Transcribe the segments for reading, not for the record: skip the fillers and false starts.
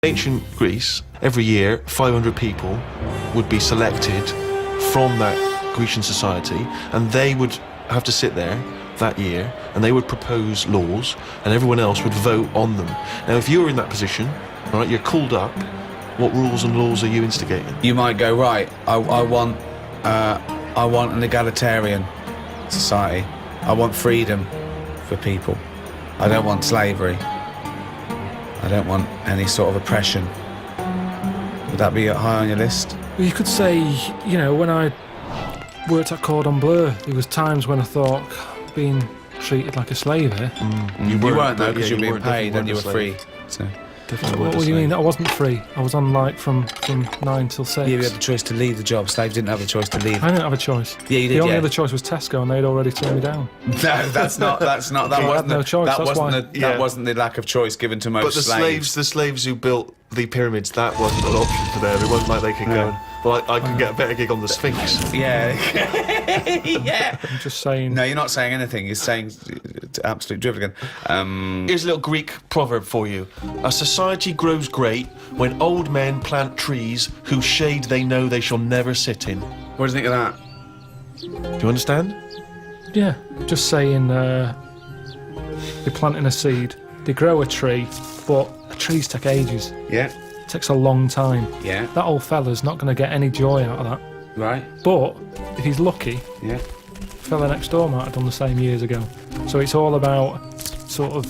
Ancient Greece, every year 500 people would be selected from that Grecian society, and they would have to sit there that year and they would propose laws and everyone else would vote on them. Now if you're in that position, all right, you're called up, what rules and laws are you instigating? You might go, right, I want an egalitarian society. I want freedom for people. I don't want slavery. I don't want any sort of oppression. Would that be high on your list? Well, you could say, you know, when I worked at Cordon Bleu, there was times when I thought being treated like a slave here. You weren't though, because you were being paid and you were free. So. What do you mean? I wasn't free. I was on like from 9 till 6. Yeah, you had the choice to leave the job. Slaves didn't have a choice to leave. I didn't have a choice. Yeah, you did. The only other choice was Tesco, and they'd already turned me down. No, that's not. That wasn't. No choice. That wasn't the lack of choice given to most slaves. But the slaves who built the pyramids, that wasn't an option for them. It wasn't like they could go, well, I can get a better gig on the Sphinx. Yeah. Yeah. I'm just saying. No, you're not saying anything. You're saying absolute drivel again. Here's a little Greek proverb for you. A society grows great when old men plant trees whose shade they know they shall never sit in. What do you think of that? Do you understand? Yeah, just saying, you're planting a seed, they grow a tree, but trees take ages. Yeah. It takes a long time. Yeah. That old fella's not going to get any joy out of that. Right. But if he's lucky, yeah, fella next door might have done the same years ago. So it's all about sort of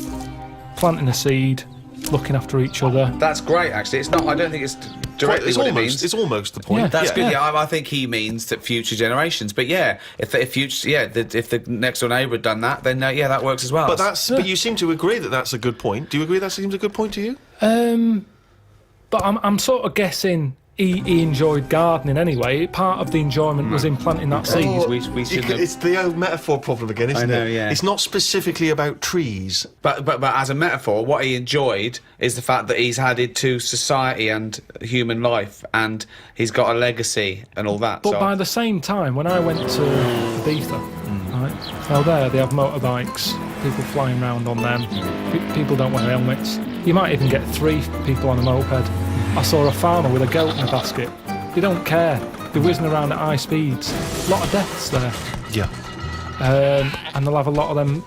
planting a seed, looking after each other. That's great, actually. It's not. I don't think it's directly what it means. It's almost the point. Yeah. That's good. Yeah, I think he means that future generations. But yeah, if the next door neighbour had done that, then yeah, that works as well. But but you seem to agree that that's a good point. Do you agree that seems a good point to you? But I'm sort of guessing he enjoyed gardening anyway. Part of the enjoyment was in planting that seed. It's the old metaphor problem again, isn't it? I know, yeah. It's not specifically about trees. But as a metaphor, what he enjoyed is the fact that he's added to society and human life, and he's got a legacy and all that. But by the same time, when I went to Ibiza, right, well there they have motorbikes, people flying around on them, people don't wear helmets. You might even get 3 people on a moped. I saw a farmer with a goat in a basket. They don't care. They're whizzing around at high speeds. A lot of deaths there. Yeah. And they'll have a lot of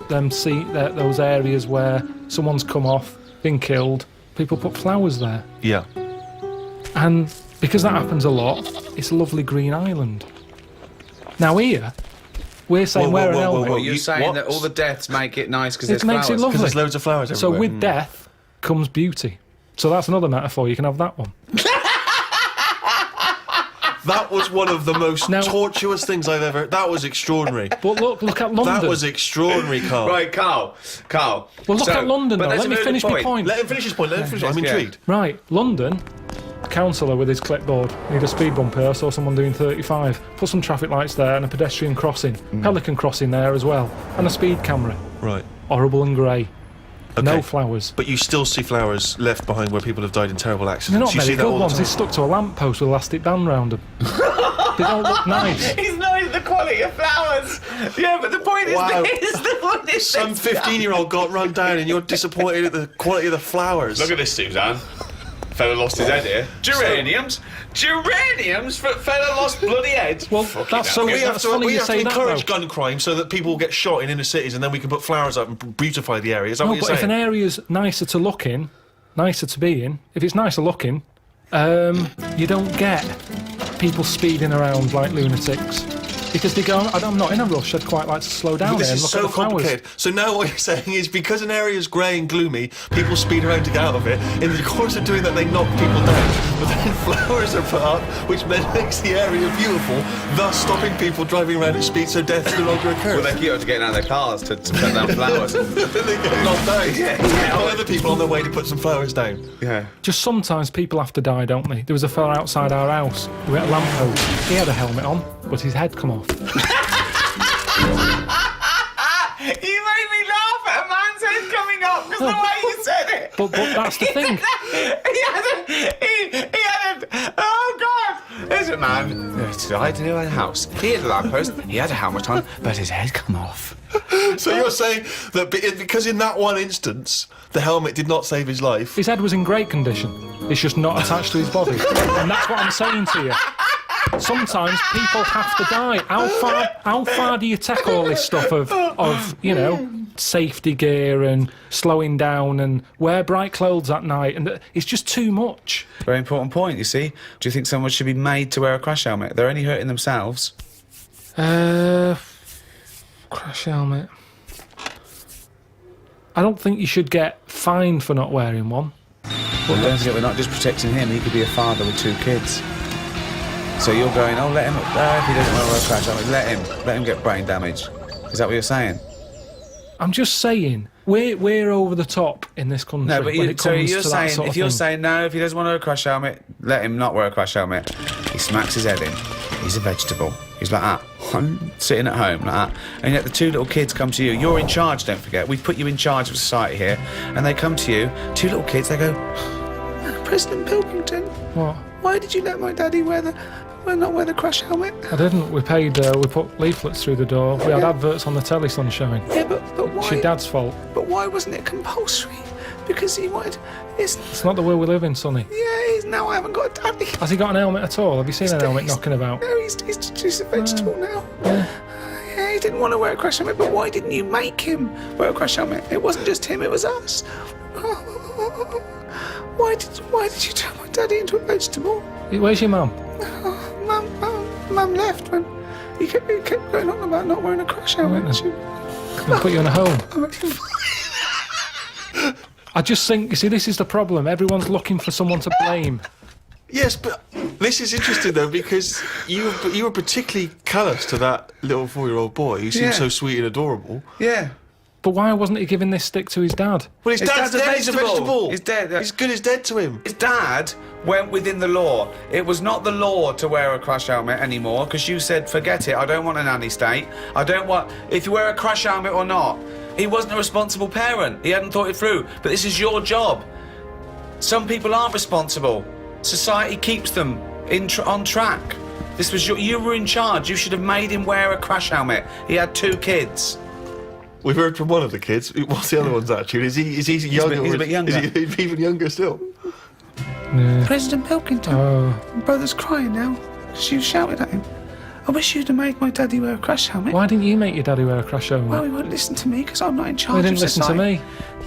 those areas where someone's come off, been killed. People put flowers there. Yeah. And because that happens a lot, it's a lovely green island. Now here, we're saying wear an helmet. You're saying that all the deaths make it nice because it makes it lovely. Because there's loads of flowers everywhere. So with death comes beauty. So that's another metaphor. You can have that one. That was one of the most tortuous things I've ever... That was extraordinary. But look at London. That was extraordinary, Karl. Right, Karl. Well, look at London, though. Let me finish my point. Let him finish his point. I'm intrigued. Right, London, councillor with his clipboard. Need a speed bump here. I saw someone doing 35. Put some traffic lights there and a pedestrian crossing. Pelican crossing there as well. And a speed camera. Right. Horrible and grey. Okay. No flowers. But you still see flowers left behind where people have died in terrible accidents. They're not you very see that good all ones. the They're time. stuck to a lamppost with elastic band round them. They don't look nice. He's knowing the quality of flowers. Yeah, but the point is Some 15-year-old got run down and you're disappointed at the quality of the flowers. Look at this, Suzanne. Fella lost his head here. Geraniums? Geraniums? Fella lost bloody head? Well, that's So we have to encourage though. gun crime so that people get shot in inner cities and then we can put flowers up and beautify the area. Is that No, what you're but if saying? an area's nicer to look in, nicer to be in, if it's nicer looking, you don't get people speeding around like lunatics. Because they go, I'm not in a rush, I'd quite like to slow down This here and is look so at the flowers. complicated. So now what you're saying is because an area is grey and gloomy, people speed around to get out of it. In the course of doing that, they knock people down. But then flowers are put up, which then makes the area beautiful, thus stopping people driving around at speed so death no longer occurs. Well, they keep getting out of their cars to put down flowers. Then they get knocked down. Yeah. Other people on their way to put some flowers down. Yeah. Just sometimes people have to die, don't they? There was a fella outside our house who had a lamppost. He had a helmet on, but his head come off. You made me laugh at a man's head coming up because the way you said it. But that's the thing. He had a, oh God! There's a man who died in a house. He had a lamppost, he had a helmet on, but his head come off. So you're saying that because in that one instance, the helmet did not save his life. His head was in great condition. It's just not attached to his body. And that's what I'm saying to you. Sometimes people have to die. How far do you take all this stuff of safety gear and slowing down and wear bright clothes at night? And it's just too much. Very important point, you see. Do you think someone should be made to wear a crash helmet? They're only hurting themselves. Crash helmet. I don't think you should get fined for not wearing one. Well, don't forget, we're not just protecting him. He could be a father with 2 kids. So you're going, oh, let him, if he doesn't want to wear a crash helmet, let him get brain damage. Is that what you're saying? I'm just saying, we're over the top in this country. No, but when it comes you're to saying, that sort of if you're thing. saying no, if he doesn't want to wear a crash helmet, let him not wear a crash helmet. He smacks his head in. He's a vegetable. He's like that, sitting at home like that. And yet the 2 little kids come to you. You're in charge, don't forget. We've put you in charge of society here. And they come to you, 2 little kids, they go, President Pilkington, What? why did you let my daddy not wear the crash helmet? I didn't. We put leaflets through the door. We had adverts on the telly, Sunshine. Yeah, but why? It's your dad's fault. But why wasn't it compulsory? Because he wanted... It's not the world we live in, Sonny. Yeah, now I haven't got a daddy. Has he got an helmet at all? Have you seen an helmet knocking about? No, he's a vegetable now. Yeah. Yeah, he didn't want to wear a crash helmet, but why didn't you make him wear a crash helmet? It wasn't just him, it was us. Why did you turn my daddy into a vegetable? Where's your mum? Mum left when he kept going on about not wearing a crash helmet. I'll put you in a home. I just think, you see, this is the problem. Everyone's looking for someone to blame. Yes, but this is interesting though, because you were particularly callous to that little 4-year-old boy who seemed so sweet and adorable. Yeah. But why wasn't he giving this stick to his dad? Well, his dad's dead. He's a vegetable. He's dead. He's good as dead to him. His dad went within the law. It was not the law to wear a crash helmet anymore, because you said, forget it, I don't want a nanny state. I don't want... If you wear a crash helmet or not. He wasn't a responsible parent. He hadn't thought it through. But this is your job. Some people aren't responsible. Society keeps them on track. This was you were in charge. You should have made him wear a crash helmet. He had 2 kids. We've heard from one of the kids. What's the other one's attitude? Is he younger? He's a bit younger. Is he even younger still? Yeah. President Pilkington. My brother's crying now because you shouted at him. I wish you'd have made my daddy wear a crash helmet. Why didn't you make your daddy wear a crash helmet? Well, he won't listen to me because I'm not in charge He of didn't listen to society. me.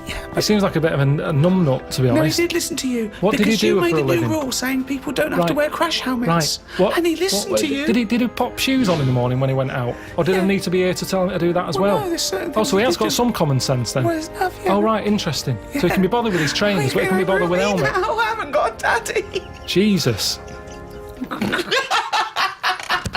Yeah, He seems like a bit of a numbnut, to be no, he honest. did listen to you. What did he because do you for made a a new living? rule saying people don't have to Right. wear crash helmets. Right. And he listened to you. Did he pop shoes on in the morning when he went out? Or did I need to be here to tell him to do that as well? No, there's certain Oh, things so he has did got do. some common sense then? Well, there's enough, yeah. Oh, right, interesting. So he can be bothered with his trainers, but he can be bothered with helmet. Now I haven't got a daddy. Jesus.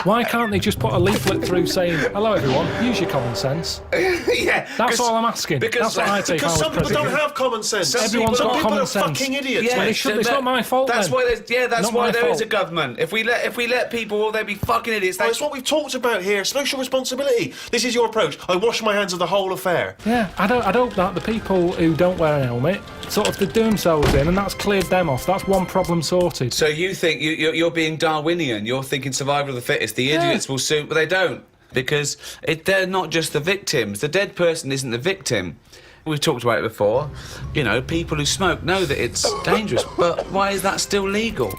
Why can't they just put a leaflet through saying, hello everyone, use your common sense? Yeah. That's all I'm asking. That's what I take Because if I some was people don't president. have common sense. Everyone's Some got people common are sense. fucking idiots. Well, mate. it's not my fault That's then. why that's Not why my there is fault. a government. If we let people, they'll be fucking idiots. Well, it's what we've talked about here. Social responsibility. This is your approach. I wash my hands of the whole affair. Yeah, I hope that the people who don't wear an helmet sort of they do themselves in, and that's cleared them off. That's one problem sorted. So you think you're being Darwinian? You're thinking survival of the fittest. The idiots will soon, but they don't, because they're not just the victims. The dead person isn't the victim. We've talked about it before. You know, people who smoke know that it's dangerous, but why is that still legal?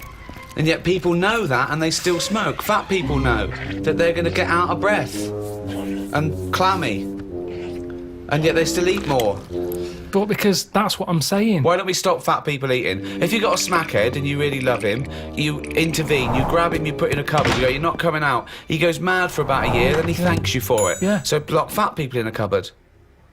And yet people know that and they still smoke. Fat people know that they're going to get out of breath and clammy, and yet they still eat more. But because that's what I'm saying. Why don't we stop fat people eating? If you've got a smackhead and you really love him, you intervene, you grab him, you put in a cupboard, you go, you're not coming out. He goes mad for about a year, then he thanks you for it. Yeah. So lock fat people in a cupboard.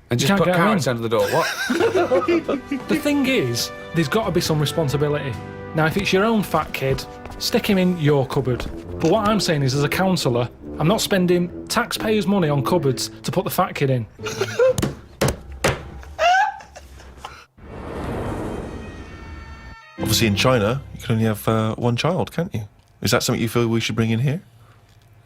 And just can't put get 'em carrots in. under the door. What? The thing is, there's got to be some responsibility. Now, if it's your own fat kid, stick him in your cupboard. But what I'm saying is, as a counsellor, I'm not spending taxpayers' money on cupboards to put the fat kid in. Obviously, in China, you can only have one child, can't you? Is that something you feel we should bring in here?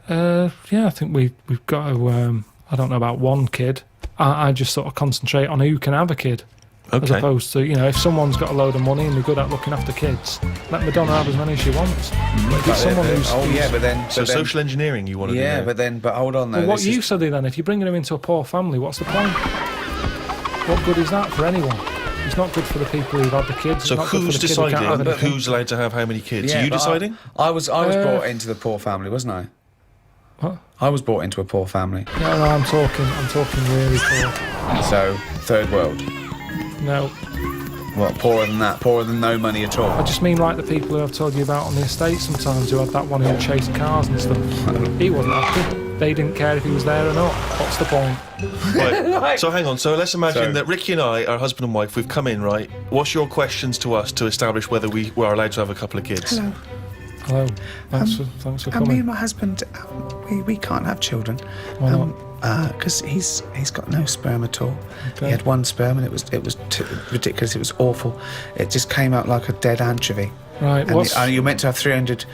Yeah, I think we've got to. I don't know about one kid. I just sort of concentrate on who can have a kid, as Okay. opposed to if someone's got a load of money and they're good at looking after kids, let Madonna have as many as she wants. But if it's someone who's but then... So social engineering you want to do Yeah, there. but hold on though. Well, what this use are they then? If you're bringing them into a poor family, what's the point? What good is that for anyone? It's not good for the people who've had the kids. So it's not good for who's the kid who can't have deciding anything. who's allowed to have how many kids? Yeah, Are you but deciding? I was brought into the poor family, wasn't I? What? I was brought into a poor family. No, I'm talking really poor. So, third world. No, What, poorer than that? Poorer than no money at all? I just mean like the people who I've told you about on the estate sometimes, who had that one who chased cars and stuff. He wasn't happy. They didn't care if he was there or not. What's the point? Right. So hang on. So let's imagine So- that Ricky and I are husband and wife. We've come in, right? What's your questions to us to establish whether we are allowed to have a couple of kids? Hello. Hello. Thanks for And me coming. and my husband, we can't have children. Why not? Because he's got no sperm at all. Okay. He had one sperm and it was ridiculous. It was awful. It just came out like a dead anchovy. Right, And what's... you're meant to have 300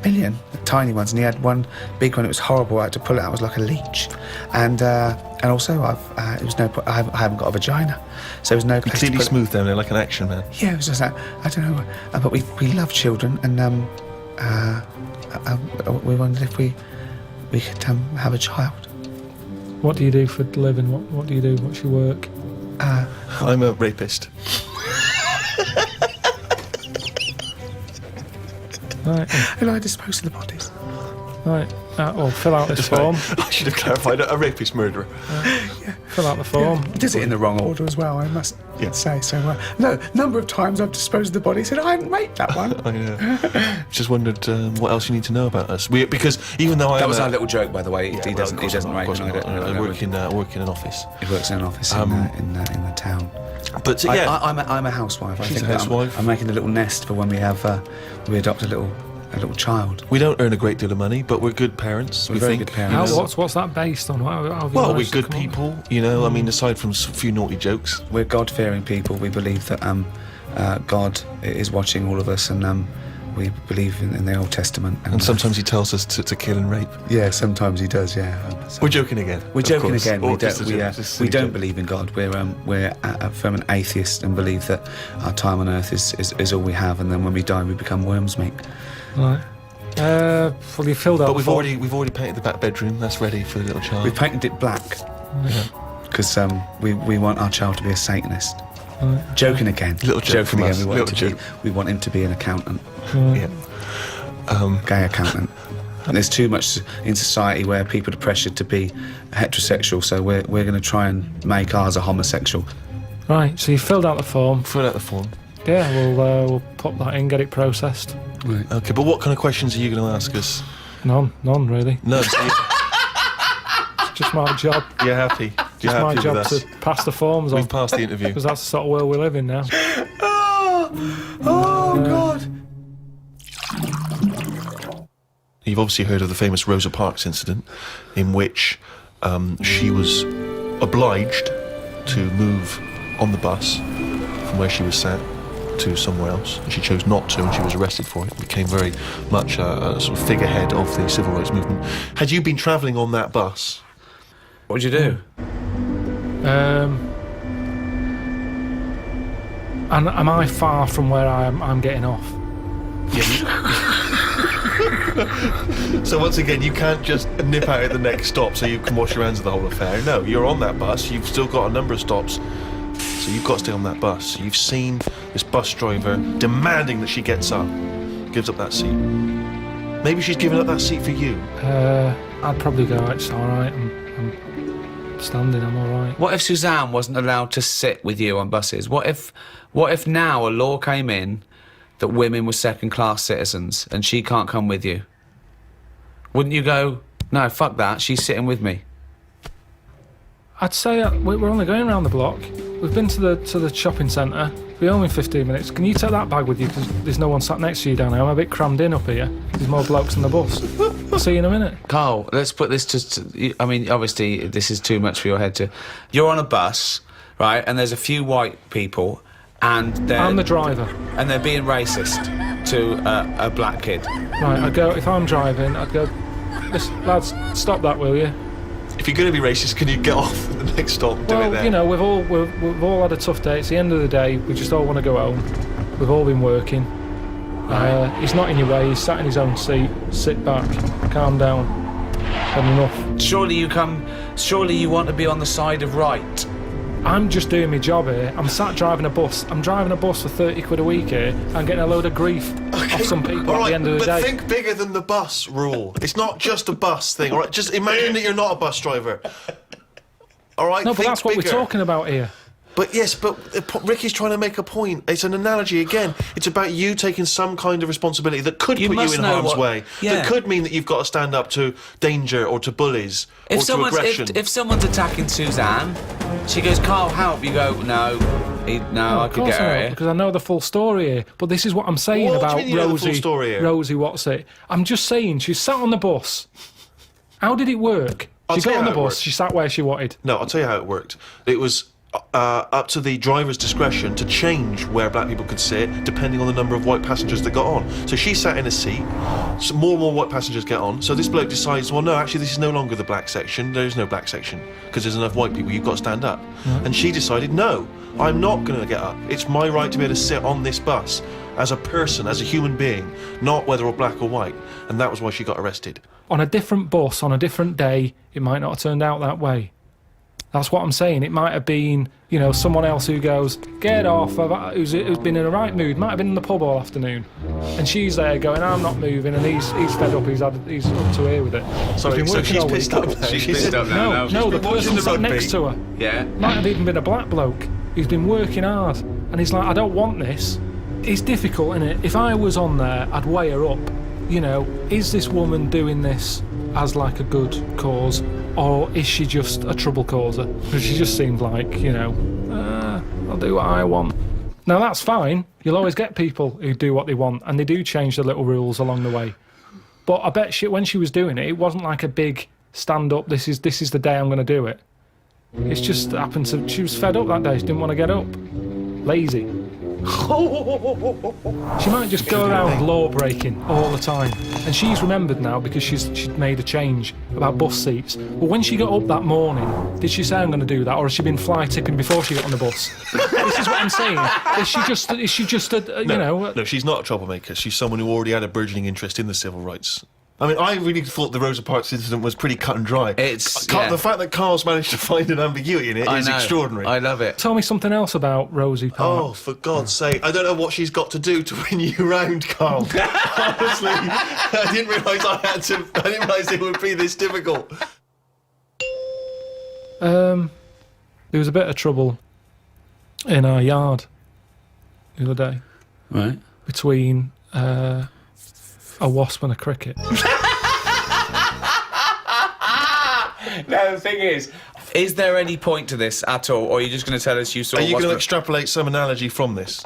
million, the tiny ones, and he had one big one. It was horrible. I had to pull it out. It was like a leech. And also, it was I haven't got a vagina, so there was no place to Completely put it. smooth down there, like an action man. Yeah, it was just like, I don't know, but we love children, and we wondered if we could have a child. What do you do for a living? What do you do? What's your work? I'm a rapist. Right, And I dispose of the bodies. right. Well, fill out this form. I should have clarified. A rapist murderer. Fill out the form. He does it in the wrong order as well, I must Yeah. say. So, no, number of times I've disposed of the body, said, I haven't made that one. I just wondered what else you need to know about us. Because even though That was our little joke, by the way. He doesn't rape. I I work in an office. He works in an office in the town. But yeah, I'm a housewife. I She's think a that housewife. I'm making a little nest for when we have we adopt a little child. we don't earn a great deal of money, but we're good parents. We're we very think. good parents. How, what's that based on? How have you Well, we're managed to good come up- people, you know. I mean, aside from a few naughty jokes. We're God-fearing people. We believe that God is watching all of us, and we believe in the Old Testament. And sometimes he tells us to kill and rape. yeah, sometimes he does. Yeah, We're joking again. We're of joking course. again. Or We just don't. a We, joke, just a we don't joke. believe in God. We're from an atheist and believe that our time on earth is all we have, and then when we die, we become worms, mate. Right. Well, you filled out. But the form. we've already painted the back bedroom. That's ready for the little child. We painted it black because we want our child to be a Satanist. Right. Joking again. Little joke Joking from again. us. We want, Little him to be, we want him to be an accountant, Yeah. gay accountant. And there's too much in society where people are pressured to be heterosexual, so we're going to try and make ours a homosexual. Right. So you filled out the form. Fill out the form. Yeah. We'll pop that in, get it processed. Right. Okay, but what kind of questions are you going to ask us? None really. No, It's just my job. you're happy. You're It's my happy with job us. to pass the forms on, We've passed the interview. because that's the sort of world we live in now. Oh God! You've obviously heard of the famous Rosa Parks incident, in which she was obliged to move on the bus from where she was sat to somewhere else, and she chose not to, and she was arrested for it. Became very much a sort of figurehead of the civil rights movement. Had you been travelling on that bus? What would you do? And am I far from where I'm getting off? So once again, you can't just nip out at the next stop so you can wash your hands of the whole affair. No, you're on that bus. You've still got a number of stops, so you've got to stay on that bus. So you've seen this bus driver demanding that she gets up, gives up that seat. Maybe she's giving up that seat for you. I'd probably go, it's all right, I'm standing, I'm all right. What if Suzanne wasn't allowed to sit with you on buses? What if now a law came in that women were second-class citizens and she can't come with you? Wouldn't you go, no, fuck that, she's sitting with me? I'd say we're only going around the block. We've been to the shopping centre. We're only 15 minutes. Can you take that bag with you, because there's no one sat next to you down here? I'm a bit crammed in up here. There's more blokes on the bus. I'll see you in a minute. Carl, let's put this to I mean, obviously, this is too much for your head to... You're on a bus, right, and there's a few white people, and I'm the driver. and they're being racist to a black kid. Right, I'd go, if I'm driving, I'd go, listen, lads, stop that, will you? If you're going to be racist, can you get off at the next stop and do it Well, there? you know, we've all had a tough day. It's the end of the day. We just all want to go home. We've all been working. He's not in your way. He's sat in his own seat. Sit back. Calm down. Had enough. Surely you want to be on the side of right. I'm just doing my job here. I'm sat driving a bus. I'm driving a bus for 30 quid a week here and getting a load of grief off some people All at right, the end of the but day. think bigger than the bus rule. It's not just a bus thing, all right? Just imagine that you're not a bus driver. All right, No, but think that's what bigger. we're talking about here. But yes, but Ricky's trying to make a point. It's an analogy again. It's about you taking some kind of responsibility that could put you must in know harm's what- way. yeah. That could mean that you've got to stand up to danger or to bullies or to aggression. If someone's attacking Suzanne, she goes, Carl, help. You go, no, I Of could course get I her know, here. because I know the full story here. But this is what I'm saying What do you about mean you know the full Rosie. story here? Rosie, what's it? I'm just saying, she sat on the bus. How did it work? I'll She tell got you on the how it bus, worked. she sat where she wanted. No, I'll tell you how it worked. It was up to the driver's discretion to change where black people could sit depending on the number of white passengers that got on. So she sat in a seat, so more and more white passengers get on, so this bloke decides, well, no, actually, this is no longer the black section. There is no black section because there's enough white people, you've got to stand up. And she decided, no, I'm not going to get up. It's my right to be able to sit on this bus as a person, as a human being, not whether or black or white. And that was why she got arrested. On a different bus, on a different day, it might not have turned out that way. That's what I'm saying. It might have been, you know, someone else who goes, get off, who's been in a right mood, might have been in the pub all afternoon. And she's there going, I'm not moving, and he's fed up, he's up to here with it. Sorry, been so working she's all pissed week. up now. She's pissed up now. No, the been watching person the sat rugby. next to her Yeah. might have even been a black bloke who's been working hard. And he's like, I don't want this. It's difficult, isn't it? If I was on there, I'd weigh her up. You know, is this woman doing this as like a good cause, or is she just a trouble causer? Because she just seems like, you know, I'll do what I want. Now that's fine. You'll always get people who do what they want, and they do change the little rules along the way. But I bet when she was doing it, it wasn't like a big stand up. This is the day I'm going to do it. It's just happened to. She was fed up that day. She didn't want to get up. Lazy. She might just go around law breaking all the time, and she's remembered now because she'd made a change about bus seats. But when she got up that morning, did she say I'm going to do that, or has she been fly tipping before she got on the bus? This is what I'm saying. Is she just a you know? No, she's not a troublemaker. She's someone who already had a burgeoning interest in the civil rights. I mean, I really thought the Rosa Parks incident was pretty cut and dry. The fact that Karl's managed to find an ambiguity in it is extraordinary. I love it. Tell me something else about Rosie Parks. Oh, for God's sake. I don't know what she's got to do to win you round, Karl. Honestly, I didn't realise it would be this difficult. There was a bit of trouble in our yard the other day Right. between a wasp and a cricket. No, the thing is there any point to this at all, or are you just going to tell us you saw? Are you going to extrapolate some analogy from this?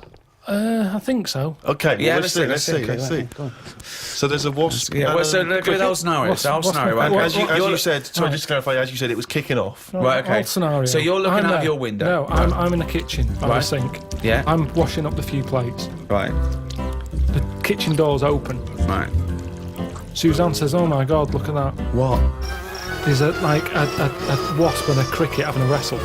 I think so. Okay, Yeah, well, let's let's see. see. Go on. So there's a wasp. Yeah. and Well, so a look at the whole cricket. scenario. What's- The whole what's scenario. the- right? what- As you You're- said, sorry, right. just to clarify, as you said, it was kicking off. Right, okay. Old scenario. So you're looking I'm out there. your window. No, I'm in the kitchen by the Right. sink. Yeah. I'm washing up the few plates. Right. The kitchen door's open. Right. Suzanne says, "Oh my God, look at that! What? There's a wasp and a cricket having a wrestle."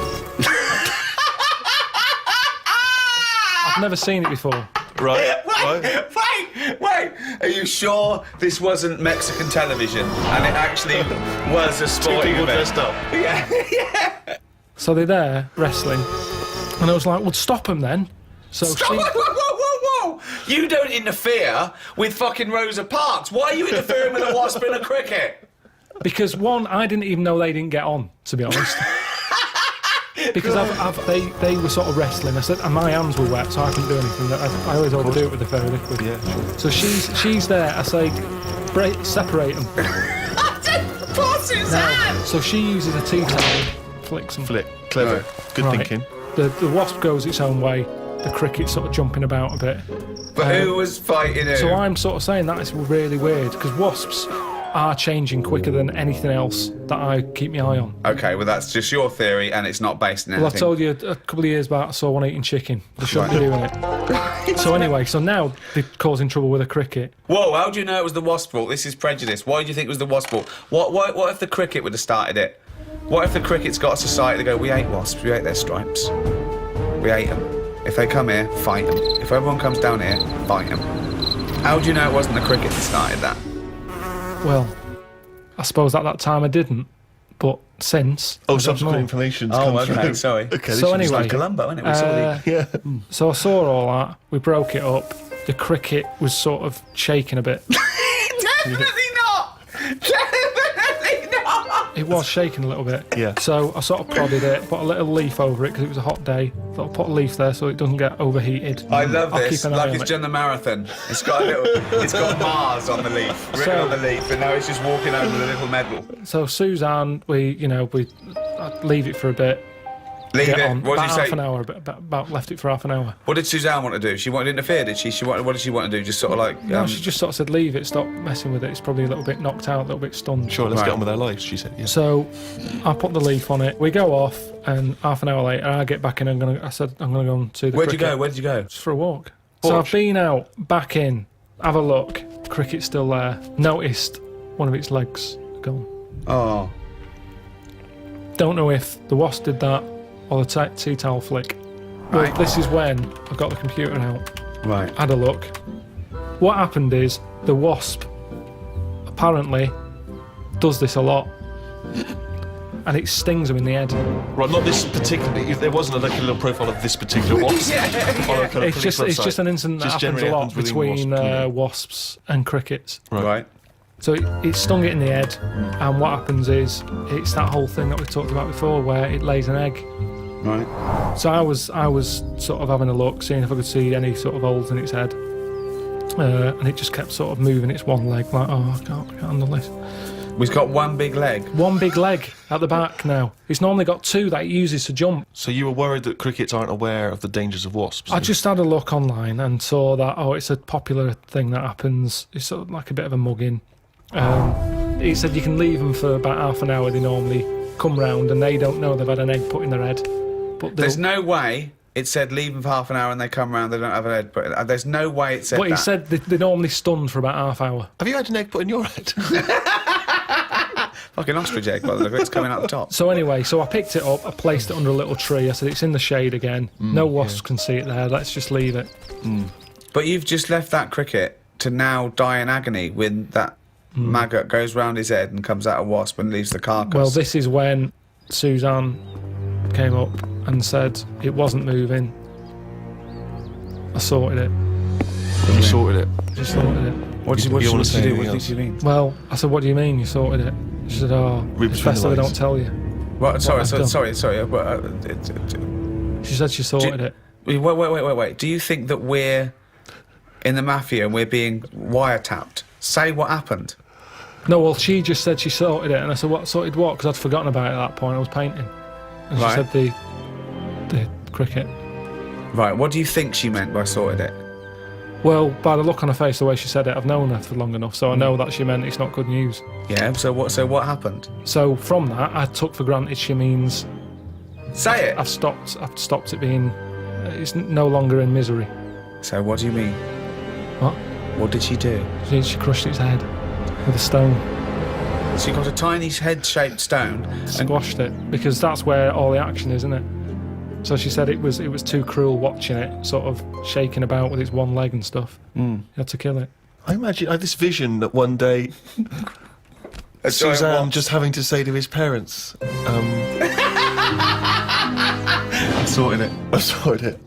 I've never seen it before. Right, Wait! Are you sure this wasn't Mexican television and it actually was a Two sporting people event? dressed up. Yeah. So they're there wrestling, and I was like, "Well, stop them then." So Stop! Whoa! You don't interfere with fucking Rosa Parks. Why are you interfering with a wasp in a cricket? because one, I didn't even know they didn't get on, to be honest. Because they were sort of wrestling. I said, and my hands were wet, so I couldn't do anything. I always overdo it with the fairy liquid. Yeah, sure. So she's there. I say, separate them. Now, so she uses a tea towel, flicks them. Flick, clever, Right. good Right. thinking. The wasp goes its own way. The cricket's sort of jumping about a bit. But who was fighting who? So I'm sort of saying that is really weird because wasps are changing quicker than anything else that I keep my eye on. Okay, well that's just your theory and it's not based on Well, I anything. told you a couple of years back I saw one eating chicken. They shouldn't be doing it. So anyway, so now they're causing trouble with a cricket. Whoa, how do you know it was the wasp fault? This is prejudice. Why do you think it was the wasp fault? What if the cricket would have started it? What if the cricket's got a society to go, we hate wasps, we hate their stripes. We hate them. If they come here, fight them. If everyone comes down here, fight them. How do you know it wasn't the cricket that started that? Well, I suppose at that time I didn't, but since. Oh, I've had subsequent more. information's Oh, come okay, through. sorry. Okay, So this should be anyway, Columbo, isn't it? We saw the... Yeah. So I saw all that. We broke it up. The cricket was sort of shaking a bit. Definitely not! Definitely not! It was shaking a little bit. Yeah. So I sort of prodded it, put a little leaf over it because it was a hot day. Thought I'd put a leaf there so it doesn't get overheated. I love I'll this. keep an eye Like on it's it. done the marathon. It's got it's got Mars on the leaf, written So- on the leaf, and now it's just walking over with a little medal. So Suzanne, I'd leave it for a bit. Leave Get it. on. What did About you say? half an hour. About left it for half an hour. What did Suzanne want to do? She wanted to interfere, did she? What did she want to do? Just sort of like... No, she just sort of said, leave it, stop messing with it. It's probably a little bit knocked out, a little bit stunned. Sure, let's Right. get on with our lives, she said. Yeah. So I put the leaf on it. We go off, and half an hour later, I get back in. I said, I'm going to go and see the Where'd you cricket. go? Where did you go? Just for a walk. So I've been out, back in, have a look. Cricket's still there. Noticed one of its legs gone. Oh. Don't know if the wasp did that or the tea towel flick. Well, Right. this is when I got the computer out. Right. Had a look. What happened is the wasp apparently does this a lot, and it stings them in the head. Right, not this particular. If there wasn't like a little profile of this particular wasp. It's just an incident that Just happens generally a lot happens within between wasp community. wasps and crickets. Right. So it stung it in the head, and what happens is it's that whole thing that we talked about before, where it lays an egg. Right. So I was sort of having a look, seeing if I could see any sort of holes in its head, and it just kept sort of moving its one leg, like, oh, I can't handle this. We've got one big leg. One big leg at the back now. It's normally got two that it uses to jump. So you were worried that crickets aren't aware of the dangers of wasps? I just had a look online and saw that, it's a popular thing that happens. It's sort of like a bit of a mugging. He said you can leave them for about half an hour. They normally come round and they don't know they've had an egg put in their head. But There's no way it said leave them for half an hour and they come round, they don't have an egg. But there's no way it said But that. he said they're normally stunned for about half hour. Have you had an egg put in your head? Fucking ostrich egg, by the look of it. It's coming out the top. So anyway, I picked it up, I placed it under a little tree. I said it's in the shade again. No wasps can see it there. Let's just leave it. But you've just left that cricket to now die in agony when that maggot goes round his head and comes out a wasp and leaves the carcass. Well, this is when Suzanne came up and said it wasn't moving. I sorted it. You sorted it. Just sorted it. What did you you wanna do? say What anything did you mean? Well, I said, what do you mean you sorted it? She said, Read it's between best the that I lines. don't tell you. What, sorry. I've done. Sorry. She said she sorted it. Wait. Do you think that we're in the mafia and we're being wiretapped? Say what happened. No, well, she just said she sorted it, and I said, what, sorted what? Because I'd forgotten about it at that point, I was painting. And she Right. said the cricket. Right, what do you think she meant by sorted it? Well, by the look on her face, the way she said it, I've known her for long enough, so I know that she meant it's not good news. Yeah, so what happened? So from that, I took for granted she means Say it! I've stopped it being, it's no longer in misery. So what do you mean? What? What did she do? She crushed its head with a stone, She got a tiny head-shaped stone and squashed it, because that's where all the action is, isn't it? So she said it was too cruel watching it sort of shaking about with its one leg and stuff. You had to kill it. I imagine I have this vision that one day Suzanne just having to say to his parents, I sorted it. I sorted it.